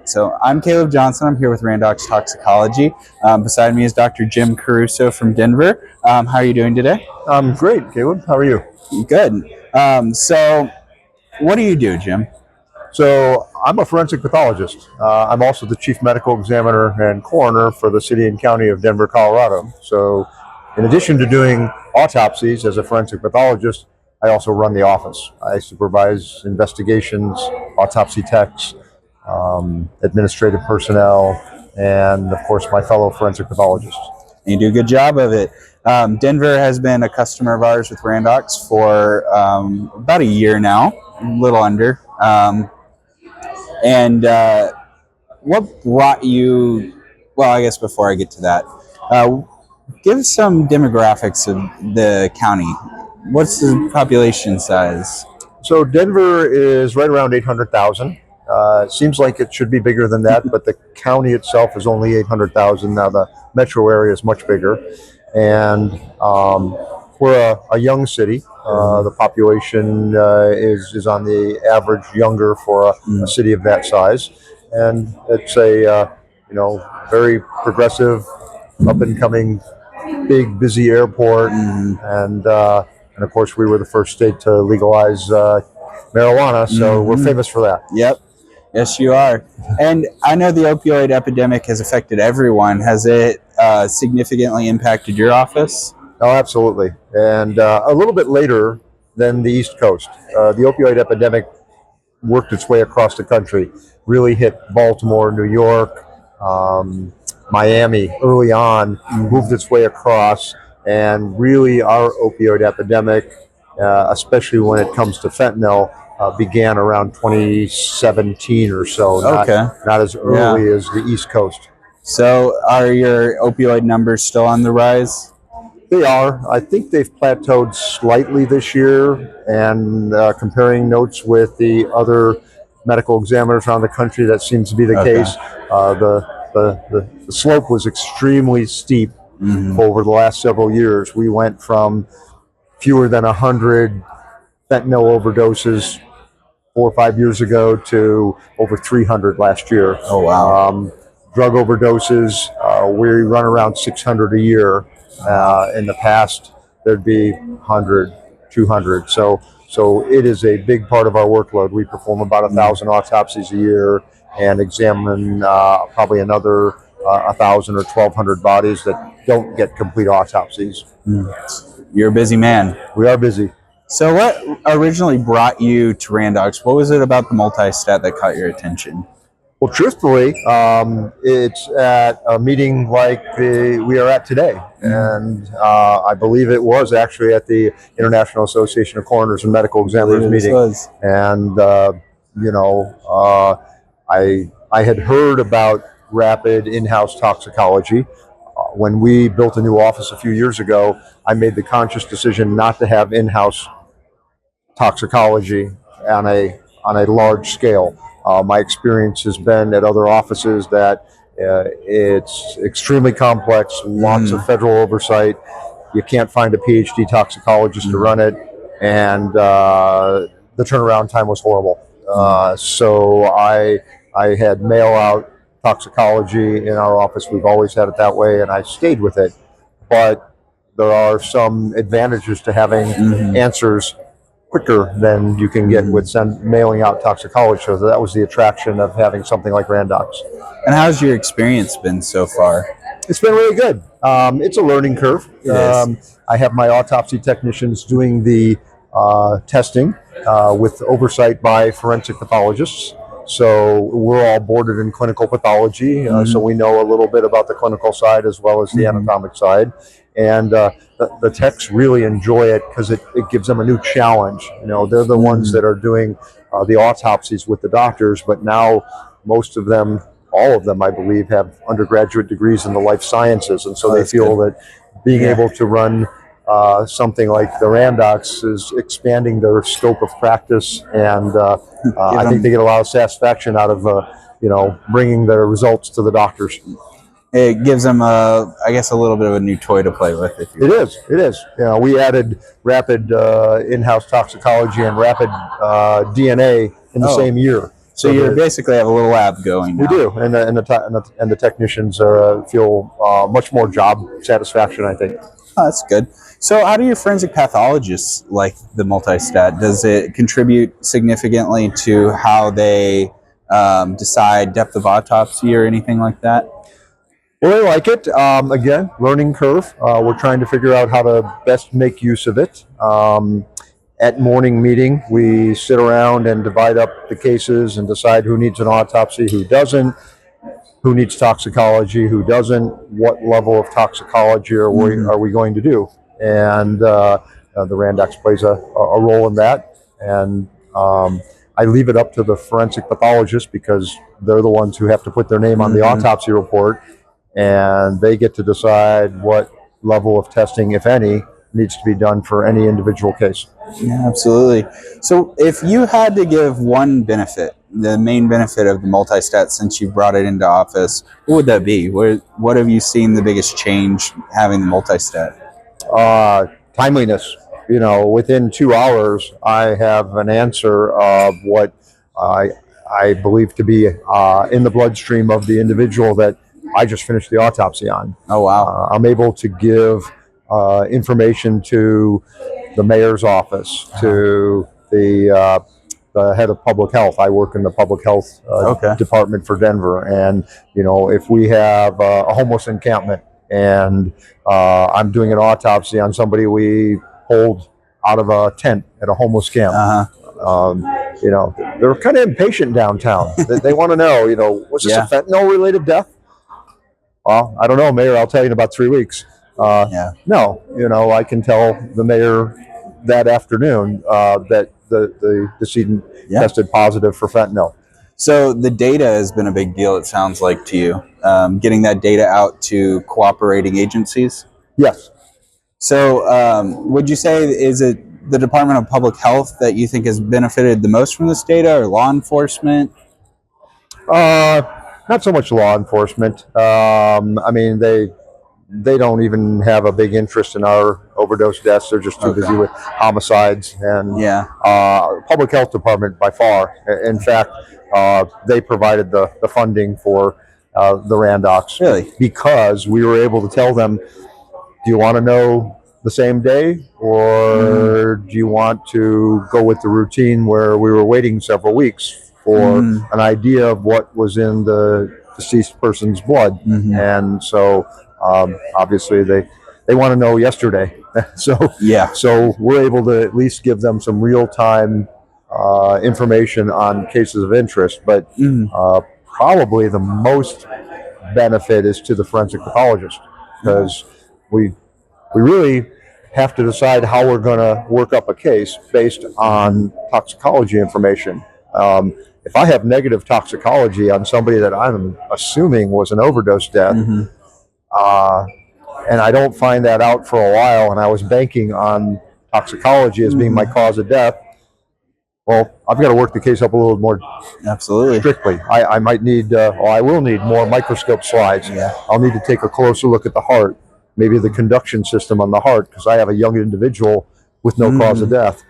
So I'm Caleb Johnson. I'm here with Randox Toxicology. Beside me is Dr. Jim Caruso from Denver. How are you doing today? I'm great, Caleb. How are you? Good. So what do you do, Jim? So I'm a forensic pathologist. I'm also the chief medical examiner and coroner for the city and county of Denver, Colorado. So in addition to doing autopsies as a forensic pathologist, I also run the office. I supervise investigations, autopsy techs, administrative personnel, and of course my fellow forensic pathologists. You do a good job of it. Denver has been a customer of ours with Randox for about a year now, a little under. What brought you, well, I guess before I get to that, give some demographics of the county. What's the population size? So Denver is right around 800,000. Seems like it should be bigger than that, but the county itself is only 800,000. Now the metro area is much bigger. And we're a young city. The population is on the average younger for a city of that size. And it's a very progressive, up and coming, big, busy airport. And of course, we were the first state to legalize marijuana, so we're famous for that. Yep. Yes, you are. And I know the opioid epidemic has affected everyone. Has it significantly impacted your office? Oh, absolutely. And a little bit later than the East Coast. The opioid epidemic worked its way across the country, really hit Baltimore, New York, Miami early on, moved its way across. And really our opioid epidemic, especially when it comes to fentanyl, began around 2017 or so, not as early as the East Coast. So are your opioid numbers still on the rise? They are. I think they've plateaued slightly this year, and comparing notes with the other medical examiners around the country, that seems to be the case. The slope was extremely steep over the last several years. We went from fewer than 100 fentanyl overdoses 4 or 5 years ago to over 300 last year. Oh, wow. Drug overdoses, we run around 600 a year. In the past, there'd be 100, 200. So it is a big part of our workload. We perform about 1,000 autopsies a year and examine probably another 1,000 or 1,200 bodies that don't get complete autopsies. You're a busy man. We are busy. So what originally brought you to Randox? What was it about the multi-stat that caught your attention? Well, truthfully, it's at a meeting like we are at today. And I believe it was actually at the International Association of Coroners and Medical Examiners meeting. And, I had heard about rapid in-house toxicology. When we built a new office a few years ago, I made the conscious decision not to have in-house toxicology on a large scale. My experience has been at other offices that it's extremely complex, lots of federal oversight. You can't find a PhD toxicologist to run it, and the turnaround time was horrible. So I had mail out toxicology in our office. We've always had it that way, and I stayed with it. But there are some advantages to having answers quicker than you can get with mailing out toxicology. So that was the attraction of having something like Randox. And how's your experience been so far? It's been really good. It's a learning curve. I have my autopsy technicians doing the testing with oversight by forensic pathologists. So we're all boarded in clinical pathology, so we know a little bit about the clinical side as well as the anatomic side. And the techs really enjoy it because it gives them a new challenge. They're the ones that are doing the autopsies with the doctors, but now most of them, all of them, I believe, have undergraduate degrees in the life sciences. And so they feel that being able to run something like the Randox is expanding their scope of practice, and I think they get a lot of satisfaction out of bringing their results to the doctors. It gives them a little bit of a new toy to play with. It is. We added rapid in-house toxicology and rapid DNA in the same year. So you basically have a little lab going now. We do, and the technicians feel much more job satisfaction, I think. Oh, that's good. So how do your forensic pathologists like the multi-stat? Does it contribute significantly to how they decide depth of autopsy or anything like that? Well, I like it. Again, learning curve. We're trying to figure out how to best make use of it. At morning meeting, we sit around and divide up the cases and decide who needs an autopsy, who doesn't, who needs toxicology, who doesn't, what level of toxicology are we going to do. And the Randox plays a role in that. And I leave it up to the forensic pathologist because they're the ones who have to put their name on the autopsy report, and they get to decide what level of testing, if any, needs to be done for any individual case. Yeah, absolutely. So if you had to give one benefit, the main benefit of the multi-stat since you brought it into office, what would that be? What have you seen the biggest change having the multi-stat? Timeliness. Within 2 hours, I have an answer of what I believe to be in the bloodstream of the individual that I just finished the autopsy on. Oh, wow. I'm able to give information to the mayor's office, to the head of public health. I work in the public health department for Denver, and if we have a homeless encampment and I'm doing an autopsy on somebody we pulled out of a tent at a homeless camp. They're kind of impatient downtown. They want to know, was this a fentanyl-related death? Well, I don't know, Mayor. I'll tell you in about 3 weeks. No, I can tell the mayor that afternoon that the decedent tested positive for fentanyl. So the data has been a big deal, it sounds like, to you. Getting that data out to cooperating agencies? Yes. So would you say, is it the Department of Public Health that you think has benefited the most from this data, or law enforcement? Not so much law enforcement. I mean, they don't even have a big interest in our overdose deaths. They're just too busy with homicides. And Public Health Department, by far. In fact, they provided the funding for the Randox. Really? Because we were able to tell them, do you want to know the same day, or do you want to go with the routine where we were waiting several weeks for an idea of what was in the deceased person's blood? And so obviously they want to know yesterday. So we're able to at least give them some real-time information on cases of interest, but probably the most benefit is to the forensic pathologist, because we really have to decide how we're going to work up a case based on toxicology information. If I have negative toxicology on somebody that I'm assuming was an overdose death, and I don't find that out for a while, and I was banking on toxicology as being my cause of death, well, I've got to work the case up a little more strictly. I might need, I will need more microscope slides. I'll need to take a closer look at the heart, maybe the conduction system on the heart, because I have a young individual with no cause of death.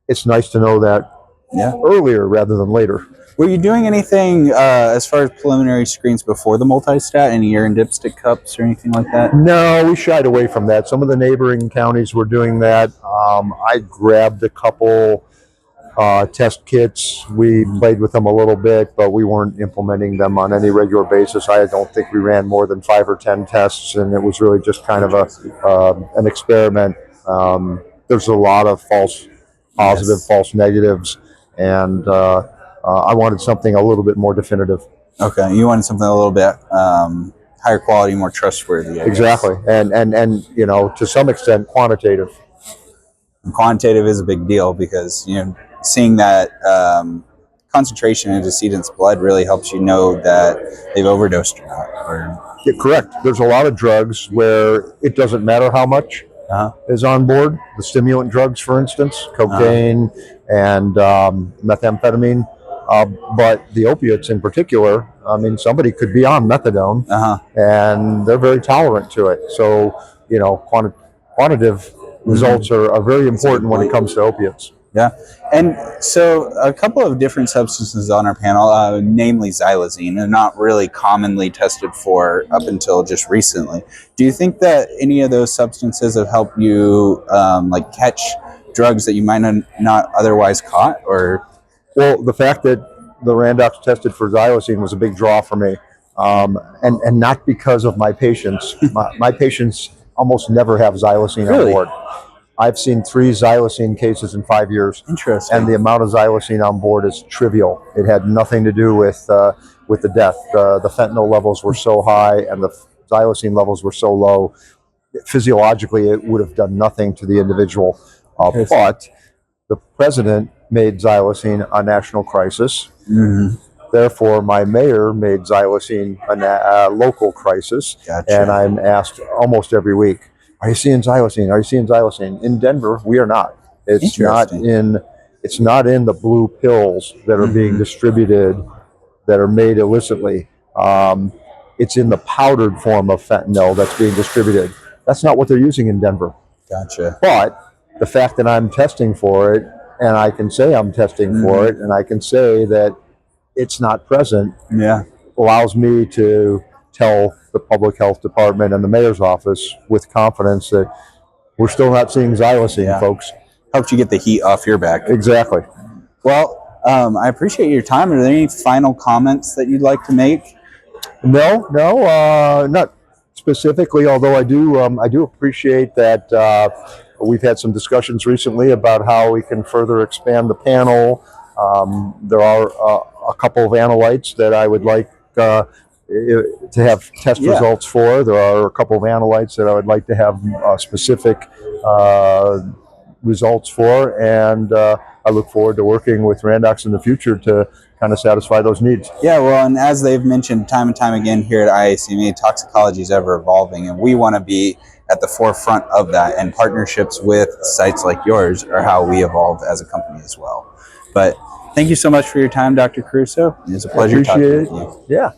It's nice to know that earlier rather than later. Were you doing anything as far as preliminary screens before the multi-stat, any urine dipstick cups or anything like that? No, we shied away from that. Some of the neighboring counties were doing that. I grabbed a couple test kits. We played with them a little bit, but we weren't implementing them on any regular basis. I don't think we ran more than 5 or 10 tests, and it was really just kind of an experiment. There's a lot of false positive, false negatives, and I wanted something a little bit more definitive. Okay, you wanted something a little bit higher quality, more trustworthy. I exactly, guess. and to some extent quantitative. And quantitative is a big deal because seeing that concentration in a decedent's blood really helps you know that they've overdosed or not. Yeah, correct. There's a lot of drugs where it doesn't matter how much is on board. The stimulant drugs, for instance, cocaine and methamphetamine. But the opiates in particular, I mean, somebody could be on methadone and they're very tolerant to it. So, quantitative results are very important when it comes to opiates. Yeah. And so a couple of different substances on our panel, namely xylazine, are not really commonly tested for up until just recently. Do you think that any of those substances have helped you like catch drugs that you might not otherwise caught? Or Well, the fact that the Randox tested for xylazine was a big draw for me, and not because of my patients. My patients almost never have xylazine on Really? board. I've seen 3 xylazine cases in 5 years, Interesting. and the amount of xylazine on board is trivial. It had nothing to do with the death. The fentanyl levels were so high, and the xylazine levels were so low. Physiologically, it would have done nothing to the individual. But the president made xylazine a national crisis. Mhm. Therefore, my mayor made xylazine a local crisis. Gotcha. And I'm asked almost every week, "Are you seeing xylazine? Are you seeing xylazine?" In Denver, we are not. It's not Interesting. in the blue pills that are being distributed, that are made illicitly. It's in the powdered form of fentanyl that's being distributed. That's not what they're using in Denver. Gotcha. But the fact that I'm testing for it, and I can say I'm testing for it, and I can say that it's not present, Yeah. allows me to tell the public health department and the mayor's office with confidence that we're still not seeing xylazine, Yeah. folks. Helped you get the heat off your back. Exactly. Well, I appreciate your time. Are there any final comments that you'd like to make? No, not specifically. Although I do appreciate that we've had some discussions recently about how we can further expand the panel. There are a couple of analytes that I would like to have test results for. There are a couple of analytes that I would like to have specific results for, and I look forward to working with Randox in the future to kind of satisfy those needs. Yeah, well, and as they've mentioned time and time again here at IACMA, toxicology is ever evolving, and we want to be at the forefront of that, and partnerships with sites like yours are how we evolve as a company as well. But thank you so much for your time, Dr. Caruso. It was a pleasure talking with you. Yeah.